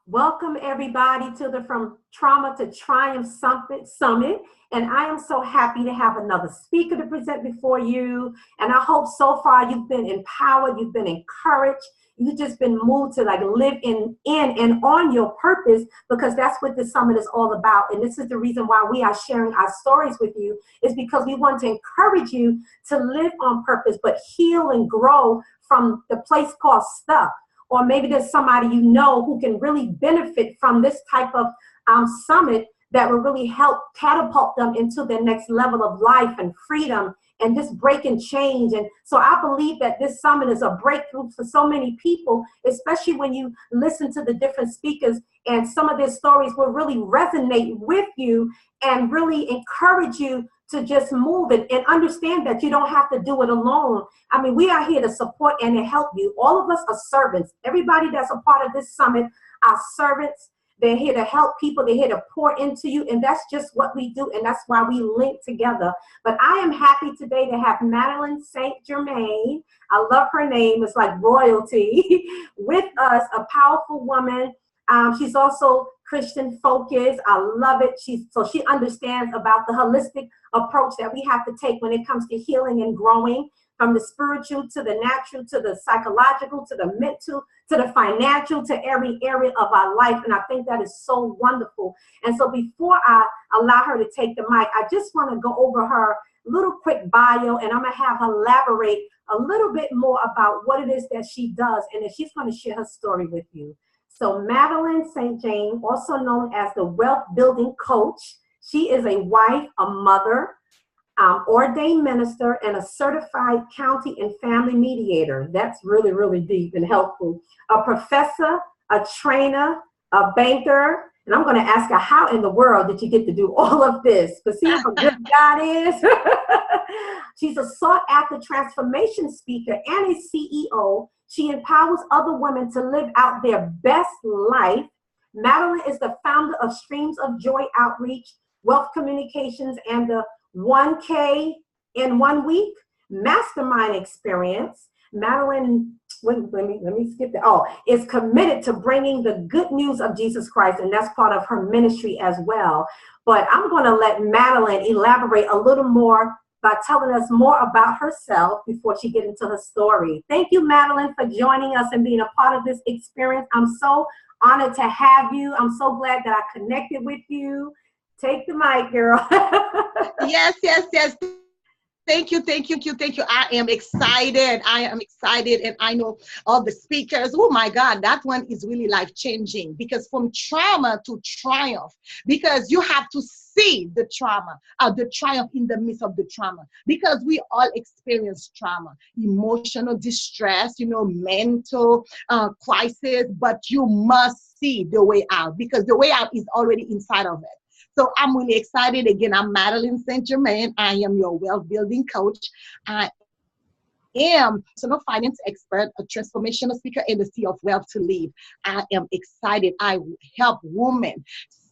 Welcome everybody to the From Trauma to Triumph Summit. And I am so happy to have another speaker to present before you. And I hope so far you've been empowered, you've been encouraged, you've just been moved to like live in and on your purpose, because that's what this summit is all about. And this is the reason why we are sharing our stories with you, is because we want to encourage you to live on purpose, but heal and grow from the place called stuck. Or maybe there's somebody you know who can really benefit from this type of summit that will really help catapult them into their next level of life and freedom and just break and change. And so I believe that this summit is a breakthrough for so many people, especially when you listen to the different speakers, and some of their stories will really resonate with you and really encourage you to just move it and understand that you don't have to do it alone. I mean, we are here to support and to help you. All of us are servants. Everybody that's a part of this summit are servants. They're here to help people. They're here to pour into you. And that's just what we do. And that's why we link together. But I am happy today to have Madelyne Saint-Germain. I love her name. It's like royalty with us, a powerful woman. She's also Christian focused. I love it. She understands about the holistic approach that we have to take when it comes to healing and growing, from the spiritual to the natural to the psychological to the mental to the financial, to every area of our life. And I think that is so wonderful. And so before I allow her to take the mic, I just want to go over her little quick bio, and I'm going to have her elaborate a little bit more about what it is that she does, and then she's going to share her story with you. So Madelyne Saint-Germain, also known as the Wealth Building Coach, she is a wife, a mother, ordained minister, and a certified county and family mediator. That's really, really deep and helpful. A professor, a trainer, a banker. And I'm going to ask her, how in the world did you get to do all of this? But see how good God is. She's a sought-after transformation speaker and a CEO. She empowers other women to live out their best life. Madelyne is the founder of Streams of Joy Outreach, Wealth Communications, and the 1K in 1 week mastermind experience. Madelyne, let me skip that. Oh, is committed to bringing the good news of Jesus Christ, and that's part of her ministry as well. But I'm going to let Madelyne elaborate a little more by telling us more about herself before she gets into her story. Thank you, Madelyne, for joining us and being a part of this experience. I'm so honored to have you. I'm so glad that I connected with you. Take the mic, girl. Yes. Thank you. I am excited. And I know all the speakers. Oh my God, that one is really life-changing, because from trauma to triumph, because you have to see the trauma, the triumph in the midst of the trauma, because we all experience trauma, emotional distress, mental crisis, but you must see the way out, because the way out is already inside of it. So I'm really excited. Again, I'm Madelyne Saint-Germain. I am your wealth building coach. I am a personal finance expert, a transformational speaker, and the Sea of Wealth to Live. I am excited. I help women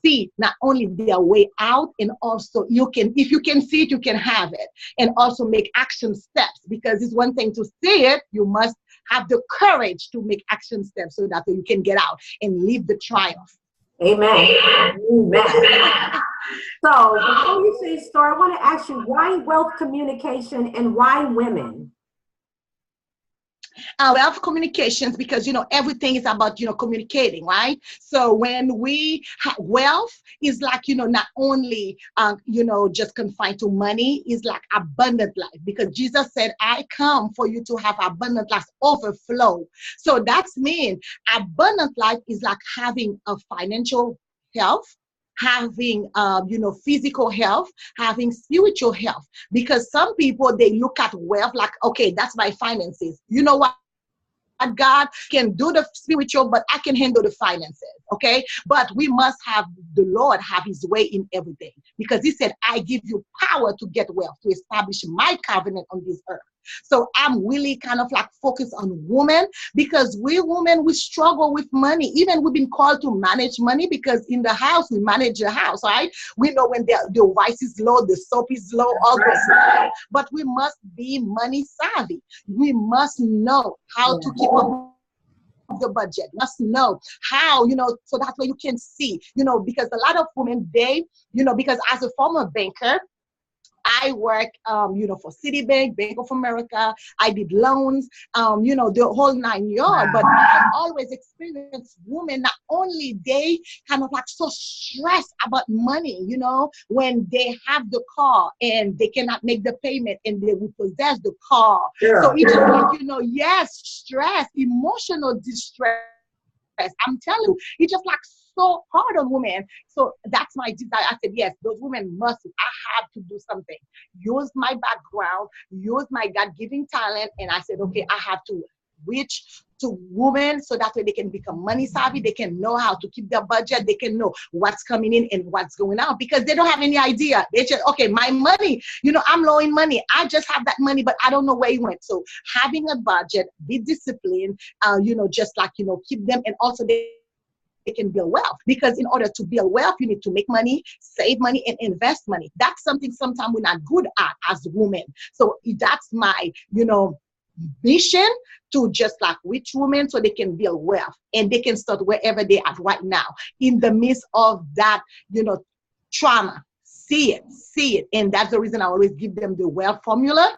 see not only their way out, and also if you can see it, you can have it, and also make action steps, because it's one thing to see it, you must have the courage to make action steps so that you can get out and live the triumph. Amen. So before you say story, I want to ask you, why wealth communication and why women? Wealth communications, because everything is about communicating, right? So when we have wealth, is like not only just confined to money, is like abundant life, because Jesus said, I come for you to have abundant life, overflow. So that's mean abundant life is like having a financial health, having physical health, having spiritual health, because some people, they look at wealth like, okay, that's my finances. You know what? God can do the spiritual, but I can handle the finances, okay? But we must have the Lord have his way in everything, because he said, I give you power to get wealth, to establish my covenant on this earth. So I'm really kind of like focused on women, because we women, we struggle with money. Even we've been called to manage money, because in the house, we manage the house, right? We know when the rice is low, the soap is low, all those. But we must be money savvy. We must know how to keep up the budget, must know how, so that way you can see, because a lot of women, because as a former banker, I work, for Citibank, Bank of America. I did loans, the whole 9 yards. But I always experienced women, not only they kind of like so stressed about money, when they have the car and they cannot make the payment and they repossess the car. Yeah. So it's just like, yes, stress, emotional distress. I'm telling you, it's just like so hard on women. So that's my desire. I said, yes, those women must. I have to do something. Use my background, use my God-given talent. And I said, okay, I have to reach to women so that way they can become money savvy. They can know how to keep their budget. They can know what's coming in and what's going out because they don't have any idea. They just, okay, my money, I'm low in money. I just have that money, but I don't know where it went. So having a budget, be disciplined, just like, keep them, and also they can build wealth, because in order to build wealth, you need to make money, save money, and invest money. That's something sometimes we're not good at as women. So that's my, mission, to just like rich women so they can build wealth and they can start wherever they are right now in the midst of that, trauma. See it. And that's the reason I always give them the wealth formula.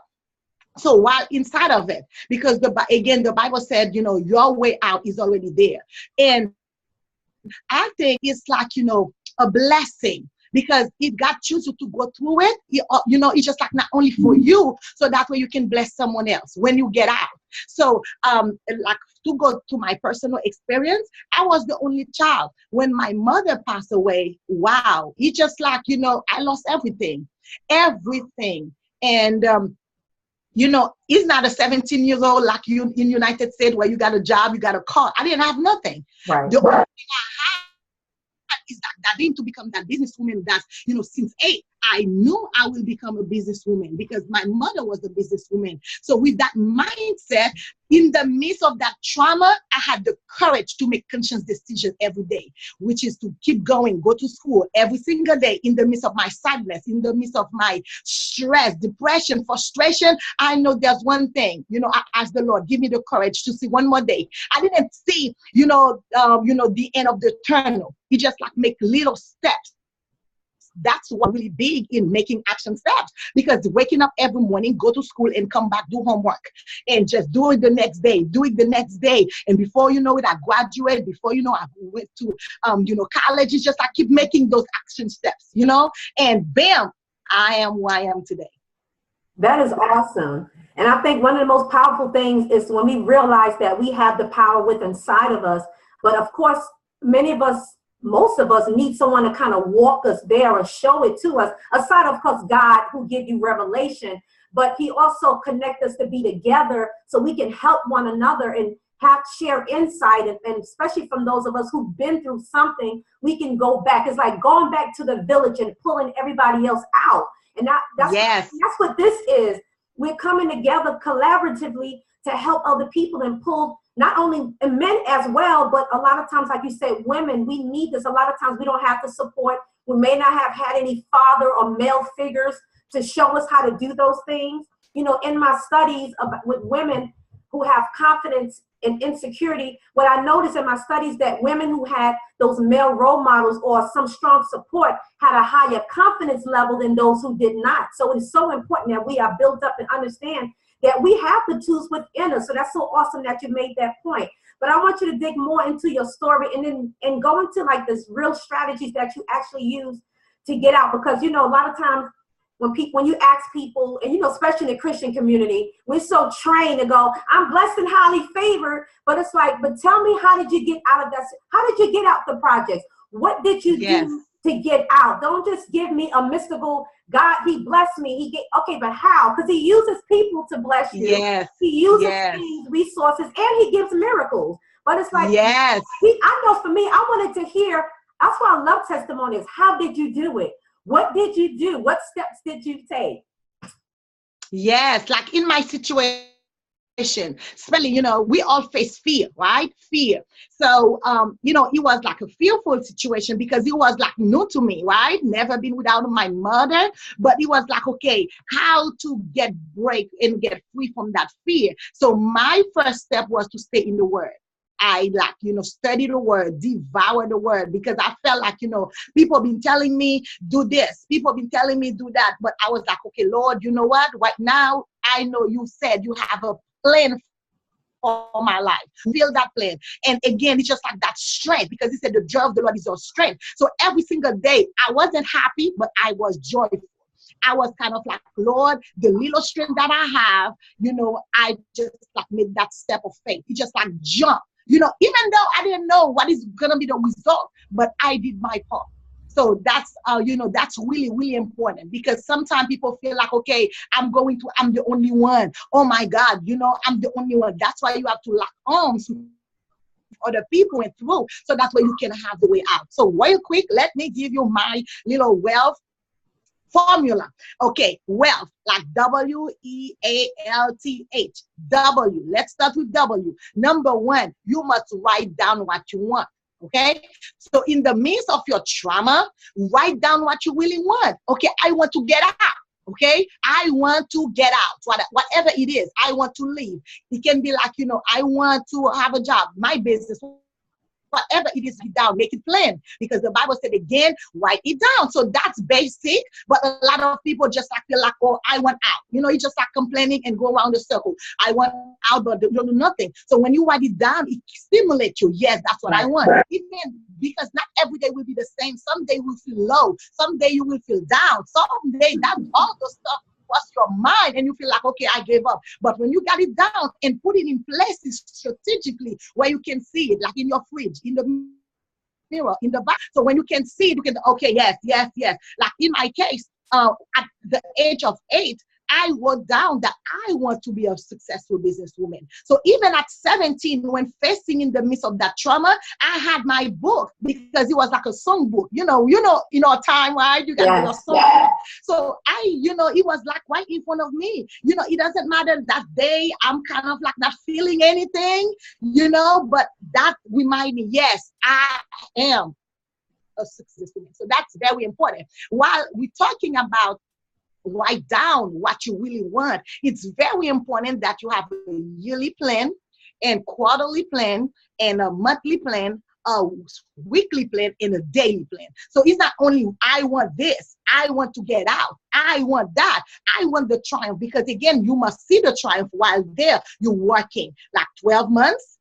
So while inside of it, because the Bible said, your way out is already there. And I think it's like, a blessing, because if God chooses to go through it, it's just like not only for you, so that way you can bless someone else when you get out. So like to go to my personal experience, I was the only child. When my mother passed away, wow, it's just like, I lost everything. And it's not a 17 years old like you in United States where you got a job, you got a car. I didn't have nothing. Right. The only thing I had is that dream to become that businesswoman that, since 8, I knew I will become a businesswoman because my mother was a businesswoman. So with that mindset, in the midst of that trauma, I had the courage to make conscious decisions every day, which is to keep going, go to school every single day in the midst of my sadness, in the midst of my stress, depression, frustration. I know there's one thing, I asked the Lord, give me the courage to see one more day. I didn't see, the end of the tunnel. He just like make little steps. That's what really big in making action steps, because waking up every morning, go to school and come back, do homework and just do it the next day, And before you know it, I graduate. Before you know, I went to, college. It's just I keep making those action steps, and bam, I am who I am today. That is awesome. And I think one of the most powerful things is when we realize that we have the power within inside of us. But of course, most of us need someone to kind of walk us there or show it to us, aside of course God, who give you revelation, but he also connect us to be together so we can help one another and share insight, and especially from those of us who've been through something, we can go back. It's like going back to the village and pulling everybody else out. And that's what this is. We're coming together collaboratively to help other people and pull not only men as well, but a lot of times, like you said, women, we need this. A lot of times we don't have the support. We may not have had any father or male figures to show us how to do those things. In my studies with women who have confidence and insecurity, what I noticed in my studies that women who had those male role models or some strong support had a higher confidence level than those who did not. So it's so important that we are built up and understand that we have the tools within us. So that's so awesome that you made that point. But I want you to dig more into your story and go into like this real strategies that you actually use to get out. Because, a lot of times when you ask people, and, especially in the Christian community, we're so trained to go, I'm blessed and highly favored. But it's like, but tell me, how did you get out of that? How did you get out the projects? What did you do to get out? Don't just give me a mystical God, he blessed me. Okay, but how? Because he uses people to bless you. Yes. He uses things, resources, and he gives miracles. But it's like, yes. I know for me, I wanted to hear, that's why I love testimonies. How did you do it? What did you do? What steps did you take? Yes, like in my situation, especially, we all face fear, right? Fear. So, it was like a fearful situation because it was like new to me, right? Never been without my mother, but it was like, okay, how to break and get free from that fear. So my first step was to stay in the Word. I like, study the word, devour the word, because I felt like, people been telling me do this, people been telling me do that. But I was like, okay, Lord, you know what? Right now, I know you said you have a plan for my life. Feel that plan. And again, it's just like that strength, because he said the joy of the Lord is your strength. So every single day, I wasn't happy, but I was joyful. I was kind of like, Lord, the little strength that I have, I just like made that step of faith. It just like jump, even though I didn't know what is going to be the result, but I did my part. So that's, that's really, really important, because sometimes people feel like, okay, I'm the only one. Oh my God, I'm the only one. That's why you have to lock arms with other people went through. So that's why you can have the way out. So real quick, let me give you my little wealth formula. Okay, wealth, like W-E-A-L-T-H. W. Let's start with W. Number one, you must write down what you want. Okay, so in the midst of your trauma, write down what you really want. Okay, I want to get out. Okay, I want to get out. Whatever it is, I want to leave. It can be like, I want to have a job, my business, whatever it is, down, make it plain, because the Bible said again, write it down. So that's basic, but a lot of people just like feel like, oh, I want out. You just like complaining and go around the circle. I want out, but don't do nothing. So when you write it down, it stimulates you. Yes, that's what I want. Even because not every day will be the same. Some day will feel low. Some day you will feel down. Some day that's all the stuff cross your mind and you feel like, okay, I gave up. But when you got it down and put it in places strategically where you can see it, like in your fridge, in the mirror, in the back. So when you can see it, you can, okay, yes, yes, yes. Like in my case, at the age of 8, I wrote down that I want to be a successful businesswoman. So even at 17, when facing in the midst of that trauma, I had my book, because it was like a song book. In our time, right? You got your song book. So it was like right in front of me. It doesn't matter that day, I'm kind of like not feeling anything, but that remind me, yes, I am a successful woman. So that's very important. While we're talking about write down what you really want, it's very important that you have a yearly plan and quarterly plan and a monthly plan, a weekly plan and a daily plan. So it's not only I want this, I want to get out, I want that, I want the triumph, because again, you must see the triumph while there you're working like 12 months,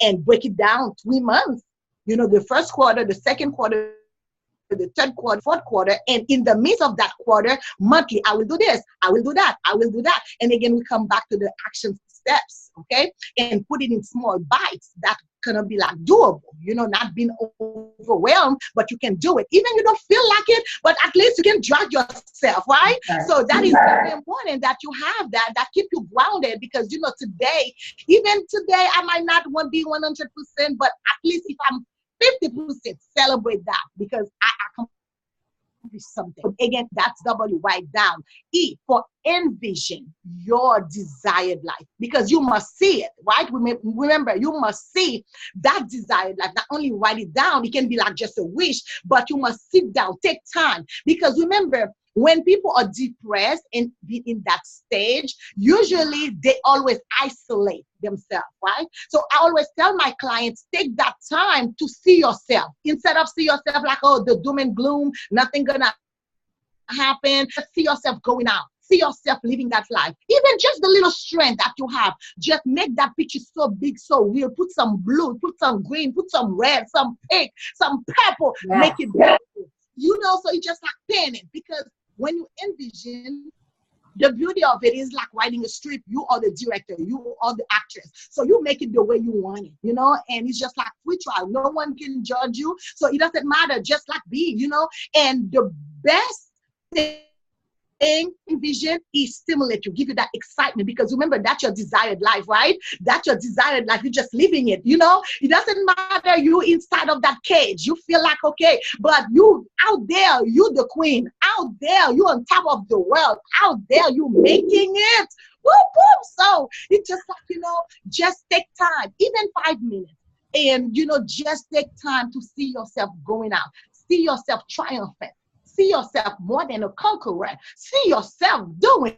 and break it down 3 months, the first quarter, the second quarter, the third quarter, fourth quarter, and in the midst of that quarter, monthly, I will do this, I will do that, I will do that. And again, we come back to the action steps, okay? And put it in small bites that gonna be like doable, not being overwhelmed, but you can do it. Even you don't feel like it, but at least you can drag yourself, right? Okay. So that is very important that you have that keep you grounded, because even today, I might not want to be 100%, but at least if I'm 50%, celebrate that, because I accomplished something. Again, that's W, write down. E for envision your desired life, because you must see it, right? Remember, you must see that desired life. Not only write it down, it can be like just a wish, but you must sit down, take time, because remember, when people are depressed and be in that stage, usually they always isolate themselves, right? So I always tell my clients, take that time to see yourself, instead of see yourself like, oh, the doom and gloom, nothing gonna happen. See yourself going out. See yourself living that life. Even just the little strength that you have, just make that picture so big, so real. Put some blue, put some green, put some red, some pink, some purple. Yes. Make it beautiful. So it's just like painting, because when you envision, the beauty of it is like writing a script. You are the director, you are the actress. So you make it the way you want it, and it's just like free trial. No one can judge you. So it doesn't matter, just like be, and the best thing vision is stimulate you, give you that excitement, because remember, that's your desired life, right? That's your desired life. You're just living it, it doesn't matter. You inside of that cage, you feel like, okay, but you out there, you the queen out there, you on top of the world out there, you making it. Whoop, whoop. So it's just like, just take time, even 5 minutes, and just take time to see yourself going out, see yourself triumphant, see yourself more than a conqueror. See yourself doing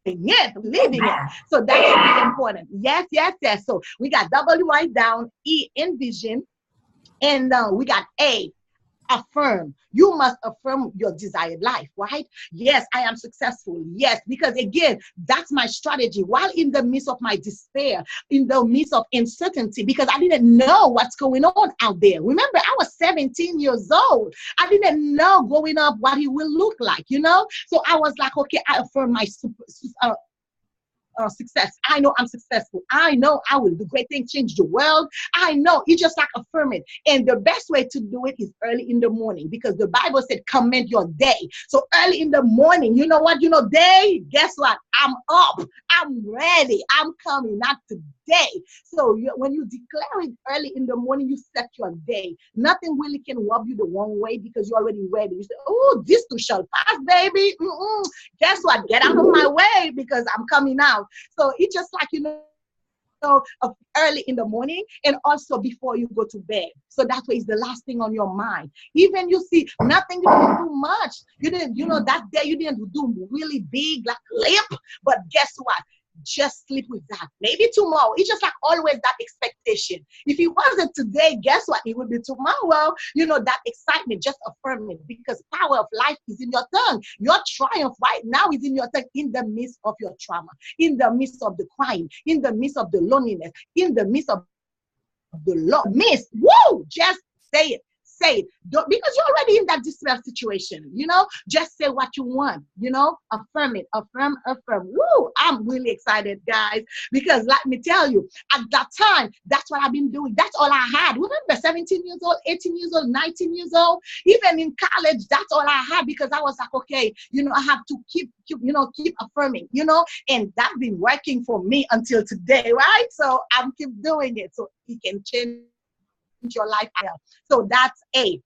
it, believing it. Amen. So that's really important. Yes, yes, yes. So we got W, write down, E, envision, and we got A, affirm. You must affirm your desired life, right? Yes, I am successful. Yes, because again, that's my strategy. While in the midst of my despair, in the midst of uncertainty, because I didn't know what's going on out there. Remember, I was 17 years old. I didn't know growing up what it will look like, you know? So I was like, okay, I affirm my success. I know I'm successful. I know I will do great things, change the world. I know it's just like affirm it. And the best way to do it is early in the morning, because the Bible said, commend your day. So early in the morning, you know what? You know, day, guess what? I'm up. I'm ready. I'm coming, not today. So when you declare it early in the morning, you set your day. Nothing really can rub you the wrong way because you're already ready. You say, oh, this too shall pass, baby. Guess what? Get out of my way because I'm coming out. So it's just like, early in the morning and also before you go to bed. So that way is the last thing on your mind. Even you see nothing, you didn't do much. You didn't, that day you didn't do really big, like limp. But guess what? Just sleep with that. Maybe tomorrow. It's just like always that expectation. If it wasn't today, guess what? It will be tomorrow. That excitement, just affirm it, because power of life is in your tongue. Your triumph right now is in your tongue, in the midst of your trauma, in the midst of the crying, in the midst of the loneliness, in the midst of the midst. Woo! Just say it. Say it. Because you're already in that despair situation, just say what you want, affirm it, affirm. Woo! I'm really excited, guys, because let me tell you, at that time, that's what I've been doing. That's all I had. Remember, 17 years old, 18 years old, 19 years old, even in college, that's all I had, because I was like, okay, I have to keep affirming, and that's been working for me until today, right? So I'm keep doing it so it can change your life. So that's A.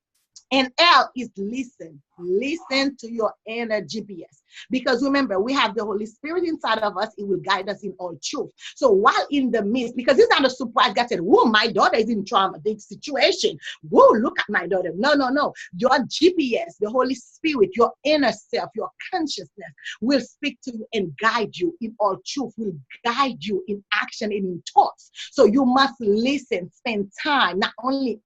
And L is listen. Listen to your inner GPS. Because remember, we have the Holy Spirit inside of us. It will guide us in all truth. So while in the midst, because it's not a surprise, God said, whoa, my daughter is in traumatic situation. Whoa, look at my daughter. No. Your GPS, the Holy Spirit, your inner self, your consciousness will speak to you and guide you in all truth, will guide you in action and in thoughts. So you must listen, spend time, not only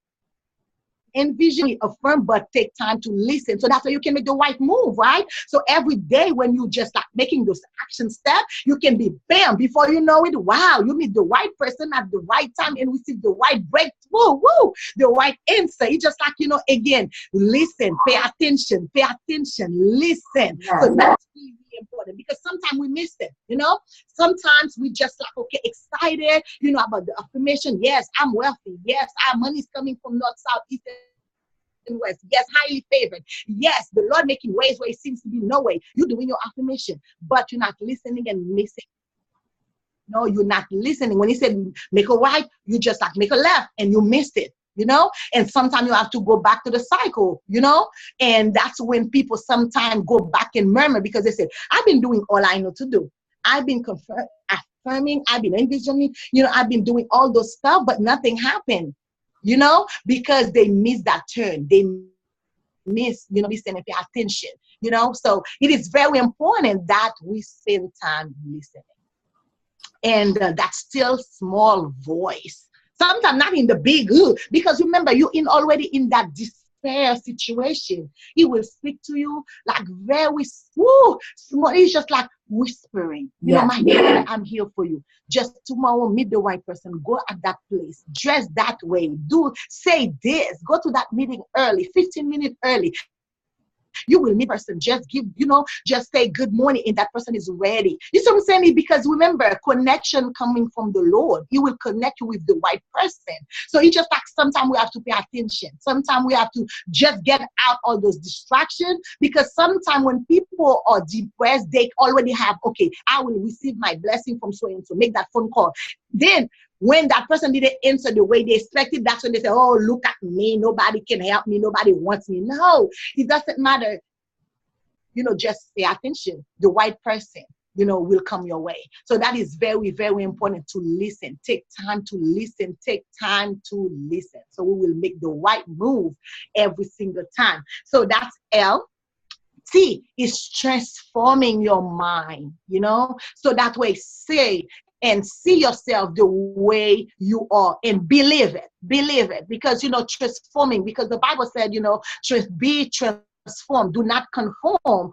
envision, affirm, but take time to listen. So that's how you can make the right move, right? So every day when you just like making those action steps, you can be bam, before you know it, wow, you meet the right person at the right time and receive the right breakthrough, the right answer. It's just like, again, listen, pay attention, listen. Yes. So that's really important, because sometimes we miss it, sometimes we just like, okay, excited, about the affirmation. Yes, I'm wealthy. Yes, our money is coming from north, south, east, and west. Yes, highly favored. Yes, the Lord making ways where it seems to be no way. You're doing your affirmation, but you're not listening and missing. No, you're not listening. When he said make a right, you just like make a left and you missed it. And sometimes you have to go back to the cycle, and that's when people sometimes go back and murmur, because they say, I've been doing all I know to do. I've been affirming, I've been envisioning, I've been doing all those stuff, but nothing happened, because they miss that turn. They miss, listen and pay attention, So it is very important that we spend time listening. And that still small voice. Sometimes not in the big, because remember, you're already in that despair situation. He will speak to you like very small. It's just like whispering. My daughter, I'm here for you. Just tomorrow, meet the right person. Go at that place. Dress that way. Say this. Go to that meeting early, 15 minutes early. You will meet a person, just give, just say good morning, and that person is ready. You see what I'm saying? Because remember, connection coming from the Lord. He will connect you with the right person. So it's just like sometimes we have to pay attention. Sometimes we have to just get out all those distractions, because sometimes when people are depressed, they already have, okay, I will receive my blessing from so and so. Make that phone call. Then when that person didn't answer the way they expected, that's when they say, oh, look at me. Nobody can help me. Nobody wants me. No, it doesn't matter. Just pay attention. The right person, will come your way. So that is very, very important to listen. Take time to listen. Take time to listen. So we will make the right move every single time. So that's L. See, it's transforming your mind, so that way say and see yourself the way you are and believe it, because, transforming, because the Bible said, be transformed, do not conform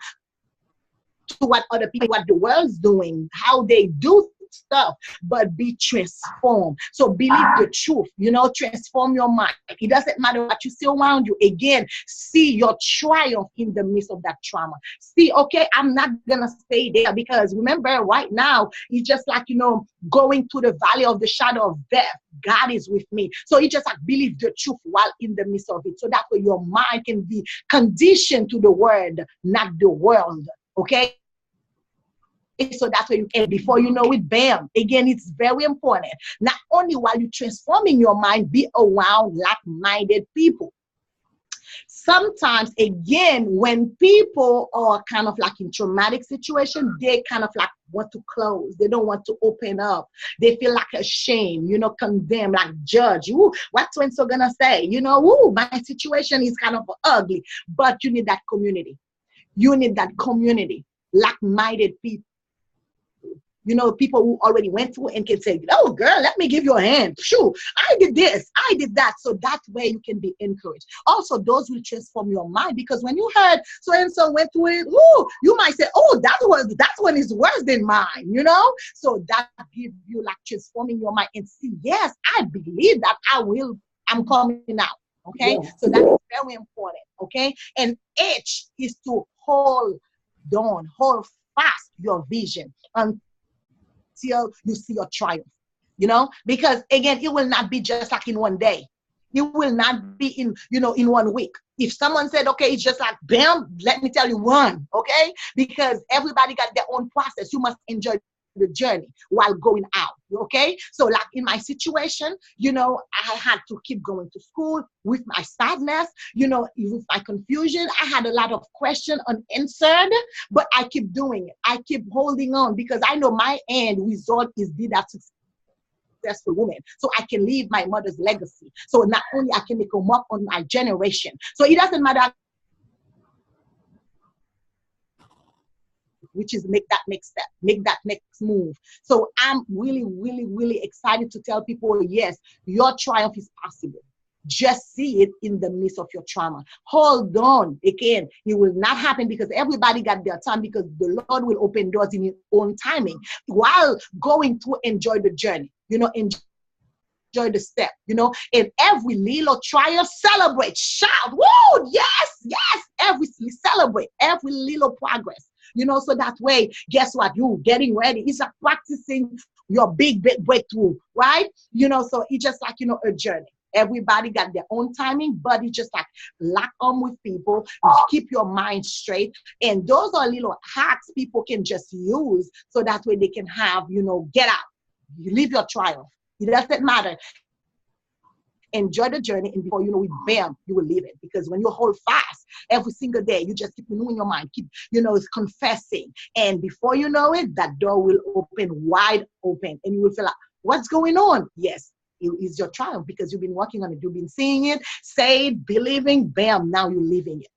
to what other people, what the world's doing, how they do stuff, but be transformed. So believe the truth, transform your mind. It doesn't matter what you see around you. Again, see your triumph in the midst of that trauma. See, okay, I'm not gonna stay there, because remember, right now it's just like, going to the valley of the shadow of death. God is with me. So you just like believe the truth while in the midst of it, so that way your mind can be conditioned to the word, not the world. Okay, so that's where you can, before you know it, bam. Again, it's very important. Not only while you're transforming your mind, be around like-minded people. Sometimes, again, when people are kind of like in traumatic situation, they kind of like want to close. They don't want to open up. They feel like ashamed, condemn, like judge. Ooh, what's so gonna say? Ooh, my situation is kind of ugly. But you need that community. You need that community, like-minded people. People who already went through and can say, oh, girl, let me give you a hand. Shoo, I did this, I did that. So that way you can be encouraged. Also, those will transform your mind, because when you heard so-and-so went through it, ooh, you might say, oh, that one is worse than mine, So that gives you like transforming your mind and see, yes, I believe that I'm coming out. Okay, yeah. So that is very important. Okay, and H is to hold fast your vision until you see your triumph, because again, it will not be just like in one day. It will not be in 1 week. If someone said, okay, it's just like, bam, let me tell you one, okay? Because everybody got their own process. You must enjoy the journey while going out, okay? So like in my situation, I had to keep going to school with my sadness, with my confusion. I had a lot of questions unanswered, but I keep doing it. I keep holding on, because I know my end result is be that successful woman, so I can leave my mother's legacy. So not only I can make a mark on my generation. So it doesn't matter, which is make that next step, make that next move. So I'm really, really, really excited to tell people, yes, your triumph is possible. Just see it in the midst of your trauma. Hold on. Again, it will not happen because everybody got their time, because the Lord will open doors in his own timing while going to enjoy the journey, enjoy the step, and every little trial, celebrate, shout, woo, yes, celebrate every little progress, so that way, guess what, you getting ready, it's like practicing your big breakthrough, right? So it's just like, a journey. Everybody got their own timing, but it's just like lock on with people, keep your mind straight. And those are little hacks people can just use, so that way they can have, get out, you live your triumph. It doesn't matter. Enjoy the journey, and before you know it, bam, you will leave it. Because when you hold fast every single day, you just keep renewing your mind, keep, confessing. And before you know it, that door will open wide open, and you will feel like, what's going on? Yes, it is your triumph, because you've been working on it. You've been seeing it, saying, believing, bam, now you're living it.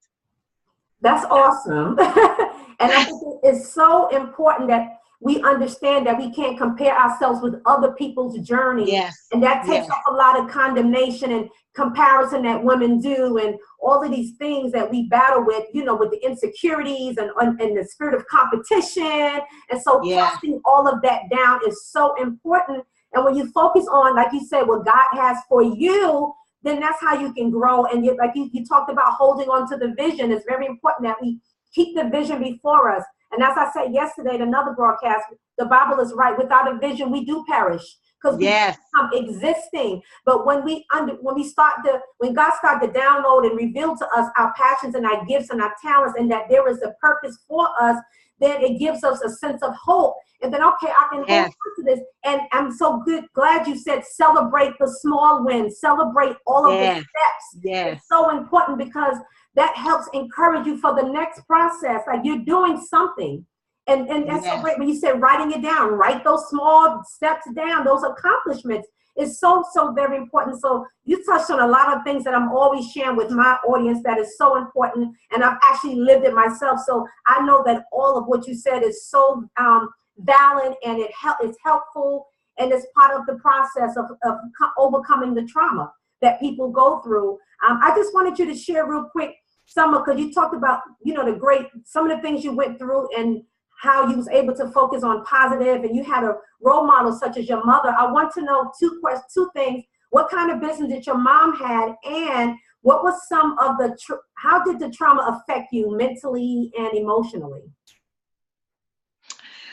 That's awesome. And I think it's so important that we understand that we can't compare ourselves with other people's journey. Yes. And that takes up a lot of condemnation and comparison that women do, and all of these things that we battle with, with the insecurities and the spirit of competition. And so casting all of that down is so important. And when you focus on, like you said, what God has for you, then that's how you can grow. And like you talked about holding on to the vision. It's very important that we keep the vision before us. And as I said yesterday in another broadcast, the Bible is right. Without a vision, we do perish, because we become existing. But when God started to download and reveal to us our passions and our gifts and our talents, and that there is a purpose for us, then it gives us a sense of hope. And then, okay, I can hold on to this. And I'm so glad you said celebrate the small wins, celebrate all of the steps. It's so important, because that helps encourage you for the next process. Like, you're doing something. And that's so great when you said writing it down. Write those small steps down, those accomplishments. is so, so very important. So you touched on a lot of things that I'm always sharing with my audience that is so important, and I've actually lived it myself. So I know that all of what you said is so valid, and it's helpful, and it's part of the process of overcoming the trauma that people go through. I just wanted you to share real quick, Summer, because you talked about, some of the things you went through and how you was able to focus on positive, and you had a role model such as your mother. I want to know two things. What kind of business did your mom had, and what was some of the, how did the trauma affect you mentally and emotionally?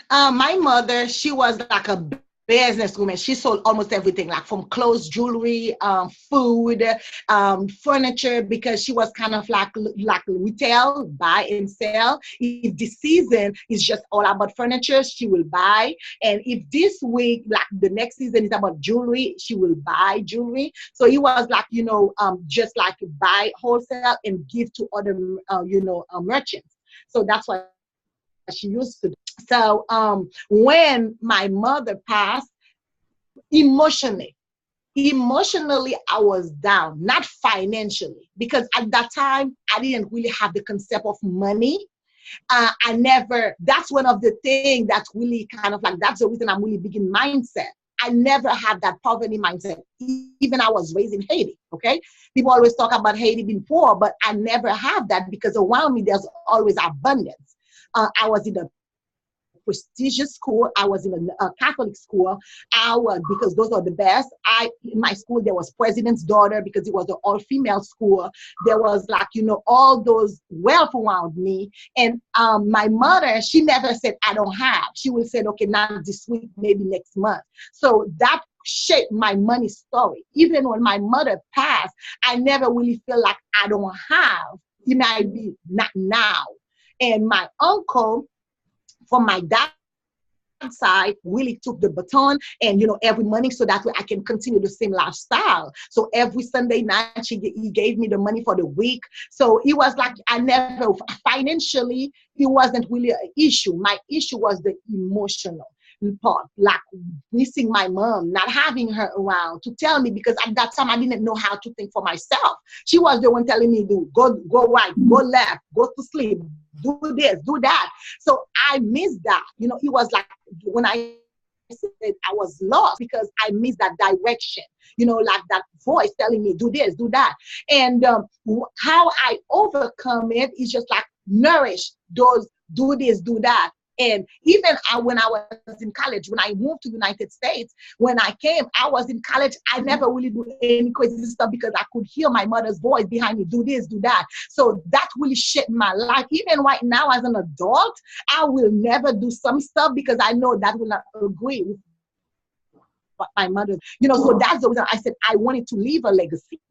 My mother, she was like a businesswoman. She sold almost everything, like from clothes, jewelry, food, furniture, because she was kind of like retail, buy and sell. If the season is just all about furniture, she will buy. And if this week, like the next season is about jewelry, she will buy jewelry. So it was like, just like buy wholesale and give to other, merchants. So that's what she used to do. So when my mother passed, emotionally, I was down, not financially, because at that time, I didn't really have the concept of money. That's one of the things that's really kind of like, that's the reason I'm really big in mindset. I never had that poverty mindset. Even I was raised in Haiti, okay? People always talk about Haiti being poor, but I never have that, because around me, there's always abundance. I was in a prestigious school. I was in a Catholic school. Because those are the best. In my school, there was president's daughter, because it was an all-female school. There was all those wealth around me. And my mother, she never said, I don't have. She would say, okay, not this week, maybe next month. So that shaped my money story. Even when my mother passed, I never really feel like I don't have. It might be not now. And my uncle, from my dad's side, really took the baton, and every morning, so that way I can continue the same lifestyle. So every Sunday night, he gave me the money for the week. So it was like, I never, financially, it wasn't really an issue. My issue was the emotional part, like missing my mom, not having her around to tell me, because at that time I didn't know how to think for myself. She was the one telling me, go right, go left, go to sleep, do this, do that. So I missed that. It was like when I said I was lost, because I missed that direction, like that voice telling me, do this, do that. And how I overcome it is just like nourish those, do this, do that. And even when I was in college, when I moved to the United States, when I came, I was in college. I never really do any crazy stuff, because I could hear my mother's voice behind me, do this, do that. So that really shaped my life. Even right now as an adult, I will never do some stuff, because I know that will not agree with what my mother, so that's the reason I said I wanted to leave a legacy,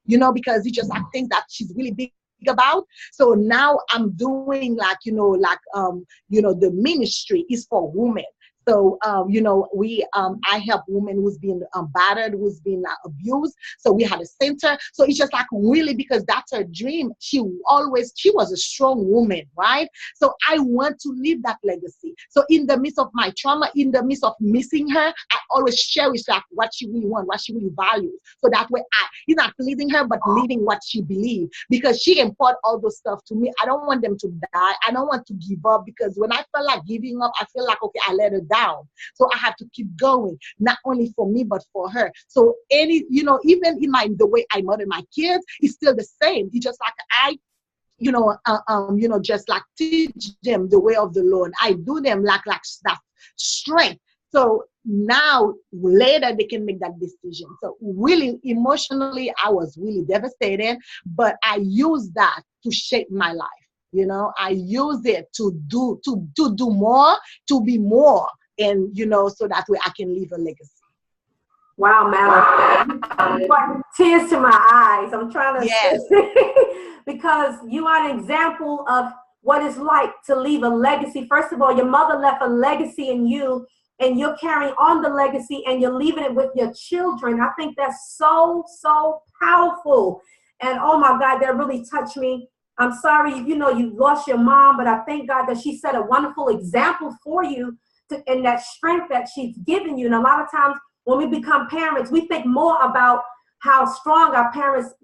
because it's just like things that she's really big about. So now I'm doing the ministry is for women. So, I help women who's been battered, who's been abused. So we had a center. So it's just like really, because that's her dream. She was a strong woman, right? So I want to leave that legacy. So in the midst of my trauma, in the midst of missing her, I always cherish like what she really wants, what she really values. So that way it's not pleasing her, but living what she believes, because she imparted all those stuff to me. I don't want them to die. I don't want to give up, because when I feel like giving up, I feel like, okay, I let her down. So I have to keep going, not only for me, but for her. So even in the way I mother my kids, it's still the same. It's just like I just like teach them the way of the Lord. I do them like that strength. So now later they can make that decision. So really emotionally, I was really devastated, but I used that to shape my life. I use it to do more, to be more. And, so that way I can leave a legacy. Wow, Madelyne. Tears to my eyes. I'm trying to, yes. Because you are an example of what it's like to leave a legacy. First of all, your mother left a legacy in you, and you're carrying on the legacy, and you're leaving it with your children. I think that's so, so powerful. And oh my God, that really touched me. I'm sorry, you lost your mom, but I thank God that she set a wonderful example for you, and that strength that she's given you. And a lot of times when we become parents, we think more about how strong our parents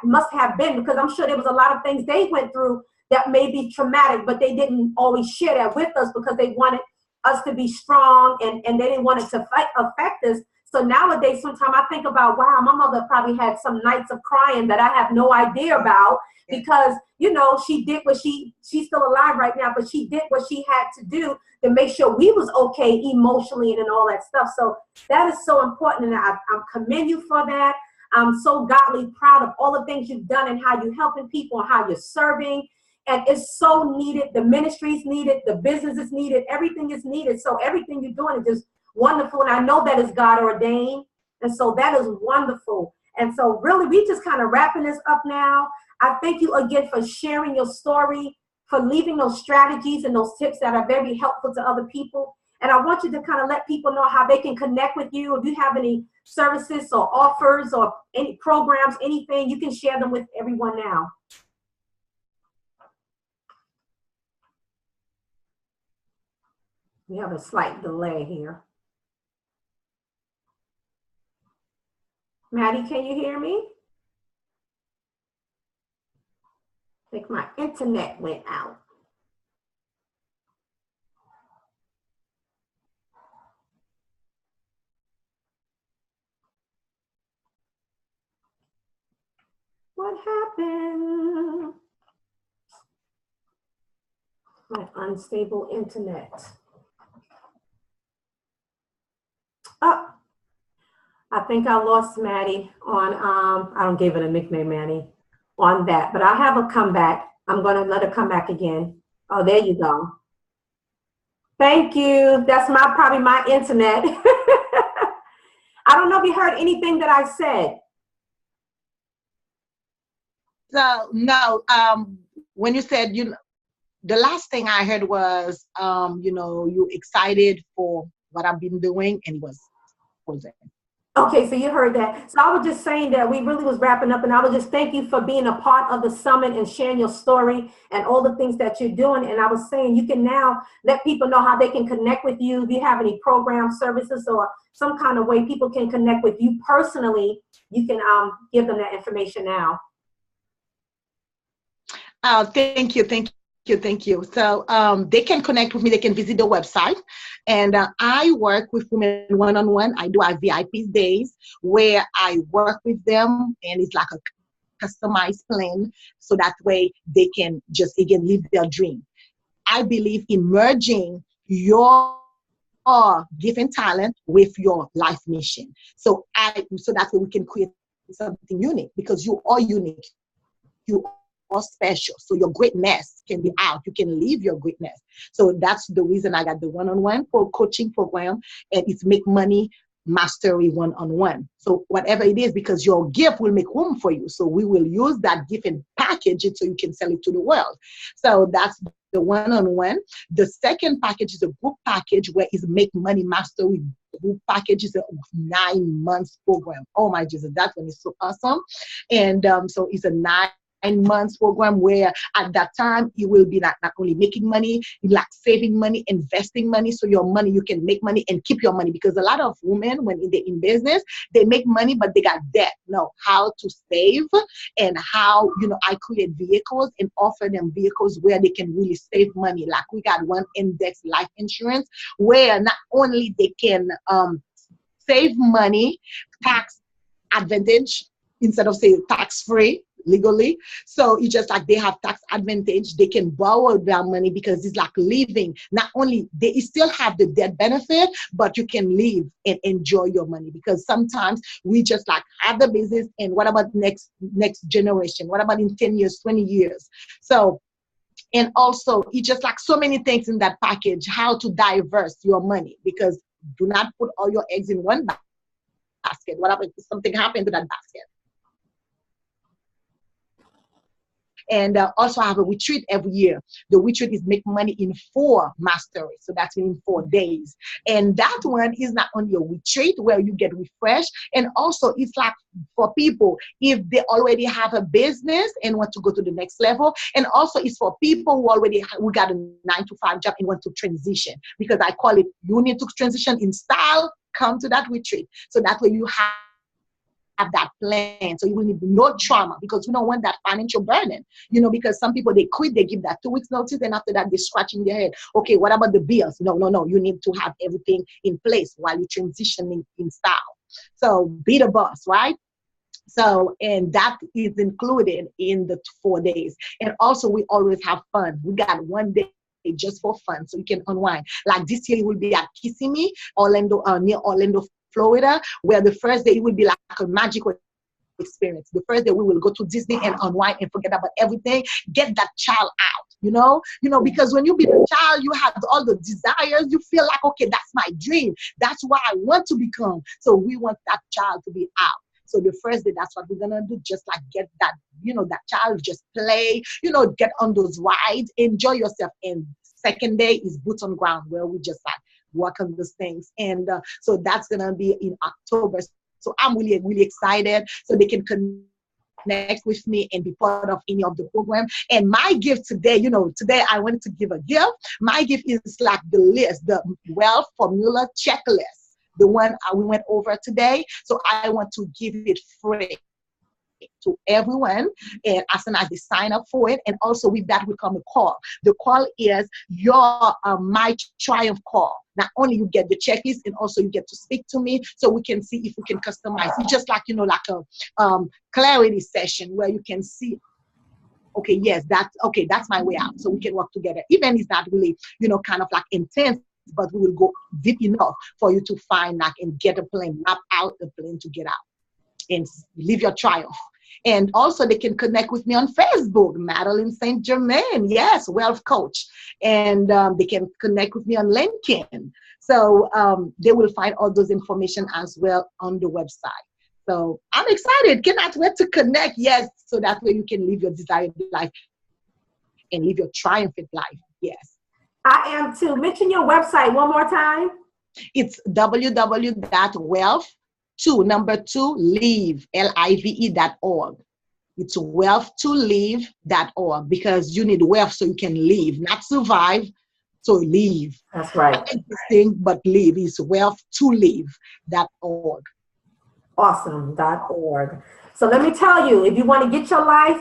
must have been, because I'm sure there was a lot of things they went through that may be traumatic, but they didn't always share that with us because they wanted us to be strong, and they didn't want it to affect us. So nowadays, sometimes I think about, wow, my mother probably had some nights of crying that I have no idea about, because, you know, she did what she's still alive right now, but she did what she had to do to make sure we was okay emotionally and all that stuff. So that is so important, and I commend you for that. I'm so godly proud of all the things you've done and how you're helping people and how you're serving. And it's so needed. The ministry is needed. The business is needed. Everything is needed. So everything you're doing is just wonderful. And I know that is God ordained. And so that is wonderful. And so really, we just kind of wrapping this up now. I thank you again for sharing your story, for leaving those strategies and those tips that are very helpful to other people. And I want you to kind of let people know how they can connect with you. If you have any services or offers or any programs, anything, you can share them with everyone now. We have a slight delay here. Maddie, can you hear me? I think my internet went out. What happened? My unstable internet. Oh, I think I lost Maddie on, I don't give it a nickname, Maddie, on that, but I have her come back. I'm gonna let her come back again. Oh, there you go. Thank you. That's probably my internet. I don't know if you heard anything that I said. So no, when you said, the last thing I heard was, you excited for what I've been doing, and it was it. Okay, so you heard that. So I was just saying that we really was wrapping up, and I would just thank you for being a part of the summit and sharing your story and all the things that you're doing. And I was saying you can now let people know how they can connect with you. If you have any program services or some kind of way people can connect with you personally, you can give them that information now. Thank you. So they can connect with me. They can visit the website. And I work with women one-on-one. I do have VIP days where I work with them, and it's like a customized plan, so that way they can just, again, live their dream. I believe in merging your gift and talent with your life mission. So that's where we can create something unique, because you are unique. You are special. So your greatness can be out. You can live your greatness. So that's the reason I got the one-on-one coaching program, and it's Make Money Mastery one-on-one. So whatever it is, because your gift will make room for you. So we will use that gift and package it so you can sell it to the world. So that's the one-on-one. The second package is a group package, where is Make Money Mastery group package. Is a 9 months program. Oh my Jesus, that one is so awesome. And so it's a 9 months program, where at that time you will be not only making money, like saving money, investing money, so your money, you can make money and keep your money. Because a lot of women, when they're in business, they make money but they got debt. No, how to save, and how, I create vehicles and offer them vehicles where they can really save money. Like we got one index life insurance where not only they can save money, tax advantage, instead of saying tax free legally. So it's just like they have tax advantage. They can borrow their money, because it's like living. Not only they still have the debt benefit, but you can live and enjoy your money. Because sometimes we just like have the business, and what about next generation? What about in 10 years, 20 years? So, and also it's just like so many things in that package, how to diverse your money, because do not put all your eggs in one basket. What about if something happened to that basket? And also I have a retreat every year. The retreat is Make Money in 4 Mastery. So that's in 4 days. And that one is not only a retreat where you get refreshed, and also it's like for people, if they already have a business and want to go to the next level. And also it's for people who got a 9-to-5 job and want to transition, because I call it, you need to transition in style come to that retreat. So that way you have that plan, so you will need no trauma, because we don't want that financial burden, because some people, they quit, they give that 2 weeks notice, and after that they're scratching their head, okay, what about the bills? No, you need to have everything in place while you're transitioning in style. So be the boss, right? So, and that is included in the 4 days. And also, we always have fun. We got 1 day just for fun, so you can unwind. Like this year, it will be at Kissimmee, Orlando, near Orlando, Florida, where the first day it will be like a magical experience. The first day we will go to Disney and unwind and forget about everything. Get that child out, because when you be a child, you have all the desires. You feel like, okay, that's my dream. That's what I want to become. So we want that child to be out. So the first day, that's what we're gonna do. Just like get that, that child, just play, get on those rides, enjoy yourself. And second day is boots on ground, where we just like work on those things. And so that's gonna be in October. So I'm really, really excited. So they can connect with me and be part of any of the program. And my gift today, today I wanted to give a gift. My gift is like the list, the Wealth Formula checklist, the one we went over today. So I want to give it free to everyone, and as soon as they sign up for it. And also with that will come a call. The call is your My Triumph call. Not only you get the checklist, and also you get to speak to me, so we can see if we can customize. It's just like, like a clarity session where you can see, okay, yes, that's my way out. So we can work together. Even if it's not really, kind of like intense, but we will go deep enough for you to find like and get a plan, map out the plan to get out and live your triumph. And also they can connect with me on Facebook, Madelyne Saint-Germain, yes, wealth coach. And they can connect with me on LinkedIn. So they will find all those information as well on the website. So I'm excited, cannot wait to connect, yes, so that way you can live your desired life and live your triumphant life, yes. I am too. Mention your website one more time. It's www.wealth2live, live.org. It's wealth2live.org, because you need wealth so you can live, not survive. So live. That's right. Not interesting, but live. It's wealth2live.org. Awesome.org. So let me tell you, if you want to get your life,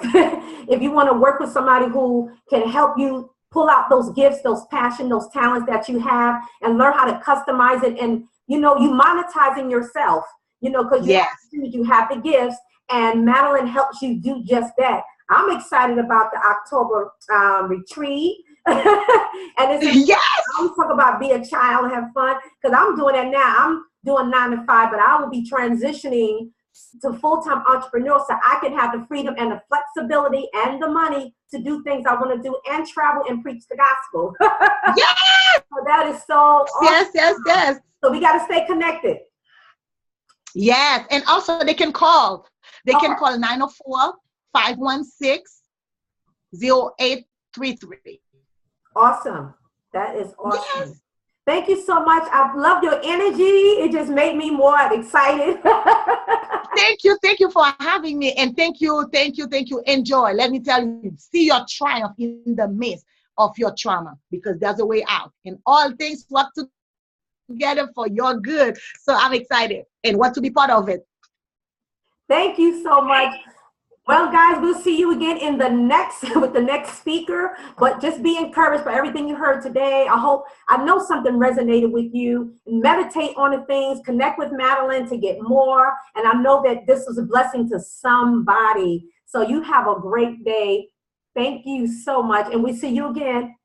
if you want to work with somebody who can help you pull out those gifts, those passion, those talents that you have, and learn how to customize it, and you monetizing yourself, because you have the gifts, and Madelyne helps you do just that. I'm excited about the October retreat. And it's I'm talking about be a child and have fun, because I'm doing that now. I'm doing 9 to 5, but I will be transitioning to full-time entrepreneur, so I can have the freedom and the flexibility and the money to do things I want to do and travel and preach the gospel. Yes! So that is so awesome. Yes. So we got to stay connected. Yes, and also they can call. They can call 904-516-0833. Awesome. That is awesome. Yes. Thank you so much. I love your energy. It just made me more excited. Thank you for having me. And thank you. Enjoy. Let me tell you, see your triumph in the midst of your trauma, because there's a way out. And all things work together for your good. So I'm excited and want to be part of it. Thank you so much. Well, guys, we'll see you again in the next with the next speaker. But just be encouraged by everything you heard today. I know something resonated with you. Meditate on the things. Connect with Madelyne to get more. And I know that this was a blessing to somebody. So you have a great day. Thank you so much. And we see you again